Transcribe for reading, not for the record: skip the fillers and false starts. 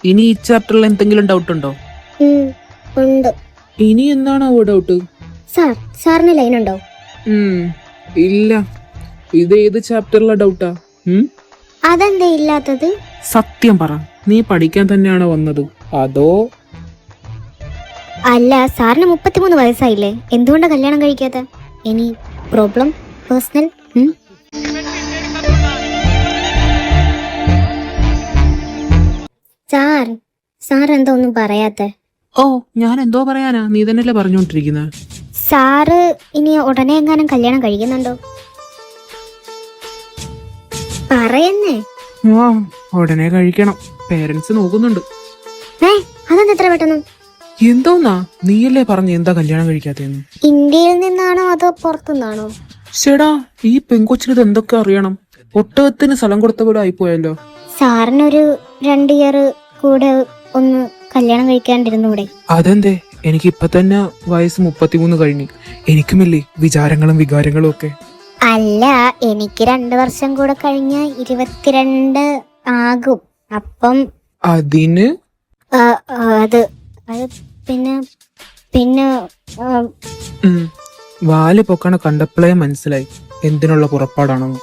ഇനി ഈ ചാപ്റ്ററിൽ എന്തെങ്കിലും ഡൗട്ട് ഉണ്ടോ? ഉണ്ട്. ഇനി എന്താണോ ഡൗട്ട്? സാറിന് ലൈൻ ഉണ്ടോ? ഇല്ല. ഇത് ഏത് ചാപ്റ്ററിലെ ഡൗട്ടാ? അതെന്താ ഇല്ലാത്തത്? സത്യം പറ, നീ പഠിക്കാൻ തന്നെയാണോ വന്നത് അതോ? അല്ല, സാറിന് 33 വയസ്സായില്ലേ, എന്തുകൊണ്ടാ കല്യാണം കഴിക്കാത്ത? Any problem? പേഴ്സണൽ? സാർ എന്താ ഒന്നും പറയാത്ത? ഓ, ഞാൻ എന്തോ പറയാനാ, നീ തന്നെയല്ലേ പറഞ്ഞോണ്ടിരിക്കുന്നത്. സാറ് ഇനി ഉടനെ എങ്ങാനും കല്യാണം കഴിക്കുന്നുണ്ടോ? പറയുന്നേ. ഉടനെ കഴിക്കണം, പേരൻസ് നോക്കുന്നുണ്ട്. അതെന്താ എത്ര പെട്ടെന്ന്? എന്തോന്നാ, നീയല്ലേ പറഞ്ഞു എന്താ കല്യാണം കഴിക്കാത്തേന്ന്? ഇന്ത്യയിൽ നിന്നാണോ അതോ പുറത്തുനിന്നാണോ? ചേടാ, ഈ പെങ്കൊച്ചിനത് എന്തൊക്കെ അറിയണം. ഒട്ടകത്തിന് സ്ഥലം കൊടുത്ത പോലെ ആയിപ്പോയല്ലോ. സാറിനൊരു 2 ഇയർ കൂടെ ഒന്ന് കല്യാണം കഴിക്കാണ്ടിരുന്നൂടെ? അതെന്തേ? എനിക്ക് ഇപ്പൊ തന്നെ വയസ്സ് 33 കഴിഞ്ഞു. എനിക്കുമില്ലേ വിചാരങ്ങളും വികാരങ്ങളും ഒക്കെ. അല്ല, എനിക്ക് 2 വർഷം കൂടെ കഴിഞ്ഞ 22 ആകും. അപ്പം അതിന് അത് പിന്നെ വാല് പൊക്കണ കണ്ടപ്പോഴേ മനസ്സിലായി എന്തിനുള്ള പുറപ്പാടാണെന്ന്.